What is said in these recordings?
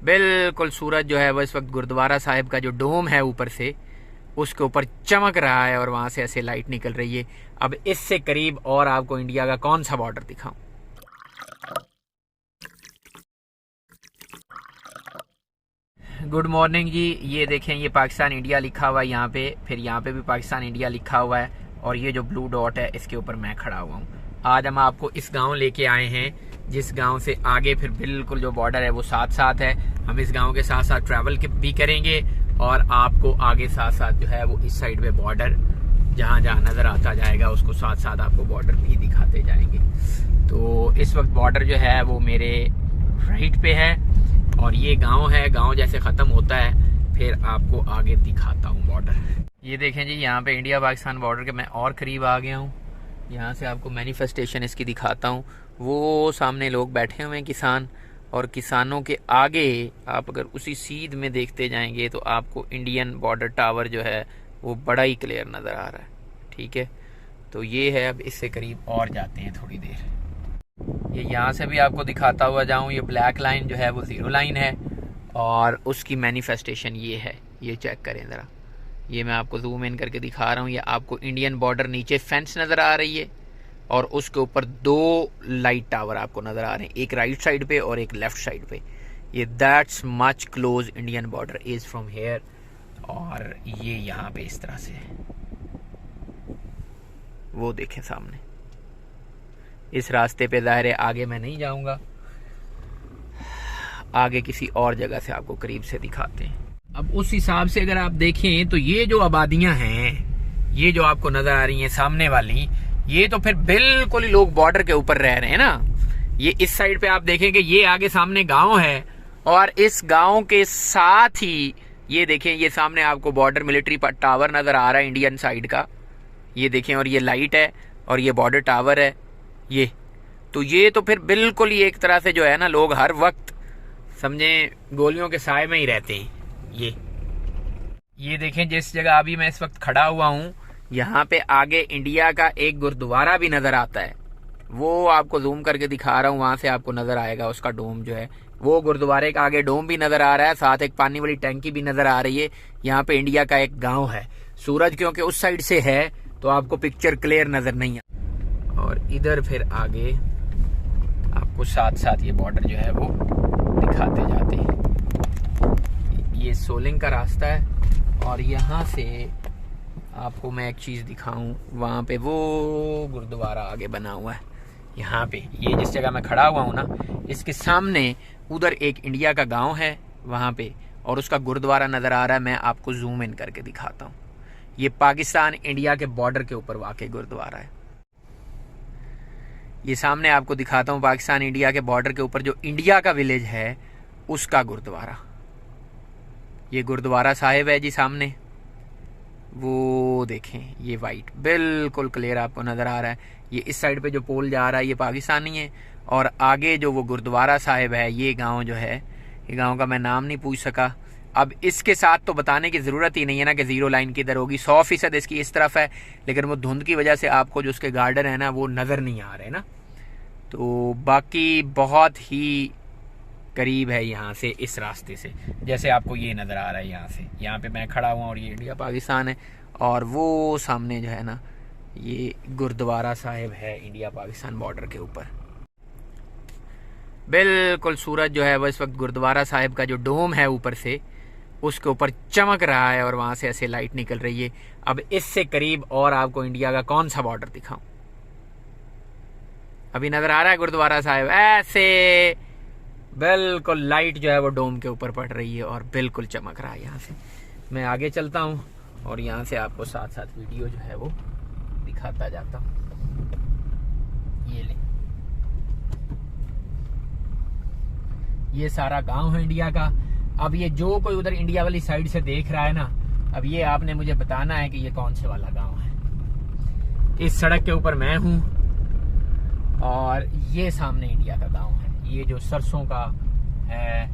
बिल्कुल सूरज जो है वो इस वक्त गुरुद्वारा साहिब का जो डोम है ऊपर से उसके ऊपर चमक रहा है और वहां से ऐसे लाइट निकल रही है। अब इससे करीब और आपको इंडिया का कौन सा बॉर्डर दिखाऊं? गुड मॉर्निंग जी। ये देखें, ये पाकिस्तान इंडिया लिखा हुआ है यहाँ पे, फिर यहाँ पे भी पाकिस्तान इंडिया लिखा हुआ है और ये जो ब्लू डॉट है इसके ऊपर मैं खड़ा हुआ हूँ। आज हम आपको इस गांव लेके आए हैं जिस गांव से आगे फिर बिल्कुल जो बॉर्डर है वो साथ साथ है। हम इस गांव के साथ साथ ट्रैवल भी करेंगे और आपको आगे साथ साथ जो है वो इस साइड पे बॉर्डर जहाँ जहाँ नजर आता जाएगा उसको साथ साथ आपको बॉर्डर भी दिखाते जाएंगे। तो इस वक्त बॉर्डर जो है वो मेरे राइट पे है और ये गांव है। गांव जैसे खत्म होता है फिर आपको आगे दिखाता हूँ बॉर्डर। ये देखें जी, यहाँ पे इंडिया पाकिस्तान बॉर्डर के मैं और करीब आ गया हूँ। यहाँ से आपको मैनिफेस्टेशन इसकी दिखाता हूँ। वो सामने लोग बैठे हुए हैं किसान, और किसानों के आगे आप अगर उसी सीध में देखते जाएंगे तो आपको इंडियन बॉर्डर टावर जो है वो बड़ा ही क्लियर नज़र आ रहा है। ठीक है, तो ये है। अब इससे करीब और जाते हैं थोड़ी देर। ये यहाँ से भी आपको दिखाता हुआ जाऊँ, ये ब्लैक लाइन जो है वो ज़ीरो लाइन है और उसकी मैनिफेस्टेशन ये है। ये चेक करें ज़रा, ये मैं आपको जूम इन करके दिखा रहा हूँ। ये आपको इंडियन बॉर्डर नीचे फेंस नज़र आ रही है और उसके ऊपर दो लाइट टावर आपको नज़र आ रहे हैं, एक राइट साइड पे और एक लेफ्ट साइड पे। ये that's much close Indian border is from here. और ये यहाँ पे इस तरह से वो देखें सामने, इस रास्ते पे ज़ाहिर है आगे मैं नहीं जाऊँगा, आगे किसी और जगह से आपको करीब से दिखाते हैं। अब उस हिसाब से अगर आप देखें तो ये जो आबादियां हैं, ये जो आपको नजर आ रही हैं सामने वाली, ये तो फिर बिल्कुल ही लोग बॉर्डर के ऊपर रह रहे हैं ना। ये इस साइड पे आप देखेंगे, ये आगे सामने गांव है और इस गांव के साथ ही ये देखें, ये सामने आपको बॉर्डर मिलिट्री टावर नजर आ रहा है इंडियन साइड का। ये देखें, और ये लाइट है और ये बॉर्डर टावर है। ये तो फिर बिल्कुल ही एक तरह से जो है ना, लोग हर वक्त समझे गोलियों के साए में ही रहते हैं। ये देखें, जिस जगह अभी मैं इस वक्त खड़ा हुआ हूँ यहाँ पे आगे इंडिया का एक गुरुद्वारा भी नजर आता है। वो आपको जूम करके दिखा रहा हूँ, वहां से आपको नजर आएगा उसका डोम जो है। वो गुरुद्वारे का आगे डोम भी नजर आ रहा है, साथ एक पानी वाली टैंकी भी नजर आ रही है। यहाँ पे इंडिया का एक गांव है। सूरज क्योंकि उस साइड से है तो आपको पिक्चर क्लियर नजर नहीं आ। और इधर फिर आगे आपको साथ साथ ये बॉर्डर जो है वो दिखाते जाते हैं। ये सोलिंग का रास्ता है और यहाँ से आपको मैं एक चीज़ दिखाऊं, वहाँ पे वो गुरुद्वारा आगे बना हुआ है। यहाँ पे ये जिस जगह मैं खड़ा हुआ हूँ ना, इसके सामने उधर एक इंडिया का गांव है वहाँ पे, और उसका गुरुद्वारा नज़र आ रहा है। मैं आपको जूम इन करके दिखाता हूँ। ये पाकिस्तान इंडिया के बॉर्डर के ऊपर वाक़ई गुरुद्वारा है। ये सामने आपको दिखाता हूँ, पाकिस्तान इंडिया के बॉर्डर के ऊपर जो इंडिया का विलेज है उसका गुरुद्वारा। ये गुरुद्वारा साहिब है जी सामने, वो देखें, ये वाइट बिल्कुल क्लियर आपको नज़र आ रहा है। ये इस साइड पे जो पोल जा रहा है ये पाकिस्तानी है, और आगे जो वो गुरुद्वारा साहिब है, ये गांव जो है, ये गांव का मैं नाम नहीं पूछ सका। अब इसके साथ तो बताने की ज़रूरत ही नहीं है ना कि ज़ीरो लाइन किधर होगी। 100% इसकी इस तरफ है, लेकिन वो धुंध की वजह से आपको जो उसके गार्डन है ना वो नज़र नहीं आ रहे ना। तो बाकी बहुत ही करीब है यहाँ से, इस रास्ते से, जैसे आपको ये नज़र आ रहा है। यहाँ से, यहाँ पे मैं खड़ा हुआ और ये इंडिया पाकिस्तान है, और वो सामने जो है ना ये गुरुद्वारा साहिब है इंडिया पाकिस्तान बॉर्डर के ऊपर। बिल्कुल सूरज जो है वो इस वक्त गुरुद्वारा साहिब का जो डोम है ऊपर से उसके ऊपर चमक रहा है और वहाँ से ऐसे लाइट निकल रही है। अब इससे करीब और आपको इंडिया का कौन सा बॉर्डर दिखाऊं? अभी नज़र आ रहा है गुरुद्वारा साहिब, ऐसे बिल्कुल लाइट जो है वो डोम के ऊपर पड़ रही है और बिल्कुल चमक रहा है। यहाँ से मैं आगे चलता हूँ और यहाँ से आपको साथ साथ वीडियो जो है वो दिखाता जाता हूँ। ये ले, ये सारा गांव है इंडिया का। अब ये जो कोई उधर इंडिया वाली साइड से देख रहा है ना, अब ये आपने मुझे बताना है कि ये कौन से वाला गांव है। इस सड़क के ऊपर मैं हूँ और ये सामने इंडिया का गांव है। ये जो सरसों का है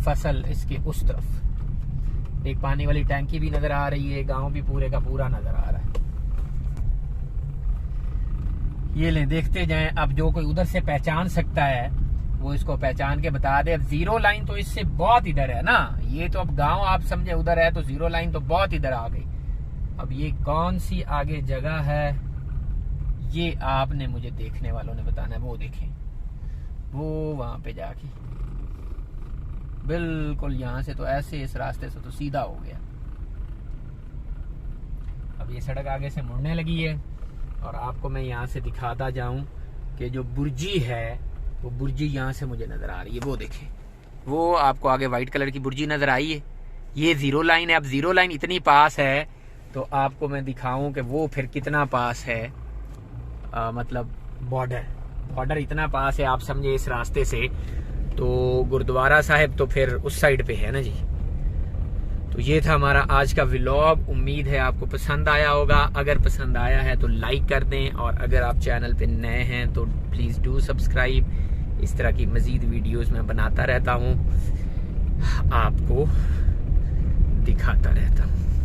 फसल, इसके उस तरफ एक पानी वाली टैंकी भी नजर आ रही है। गांव भी पूरे का पूरा नजर आ रहा है। ये ले, देखते जाएं। अब जो कोई उधर से पहचान सकता है वो इसको पहचान के बता दे। अब जीरो लाइन तो इससे बहुत इधर है ना, ये तो अब गांव आप समझे उधर है, तो जीरो लाइन तो बहुत इधर आ गई। अब ये कौन सी आगे जगह है ये आपने मुझे देखने वालों ने बताना है। वो देखें, वो वहां पे जाके बिल्कुल यहाँ से तो ऐसे इस रास्ते से तो सीधा हो गया। अब ये सड़क आगे से मुड़ने लगी है और आपको मैं यहाँ से दिखाता जाऊं कि जो बुर्जी है वो बुर्जी यहाँ से मुझे नजर आ रही है। वो देखें, वो आपको आगे व्हाइट कलर की बुर्जी नजर आई है, ये जीरो लाइन है। अब जीरो लाइन इतनी पास है तो आपको मैं दिखाऊं कि वो फिर कितना पास है। मतलब बॉर्डर इतना पास है, आप समझे इस रास्ते से तो गुरुद्वारा साहिब तो फिर उस साइड पे है ना जी। तो ये था हमारा आज का व्लॉग। उम्मीद है आपको पसंद आया होगा। अगर पसंद आया है तो लाइक कर दें, और अगर आप चैनल पे नए हैं तो प्लीज़ डू सब्सक्राइब। इस तरह की मज़ीद वीडियोस मैं बनाता रहता हूँ, आपको दिखाता रहता हूँ।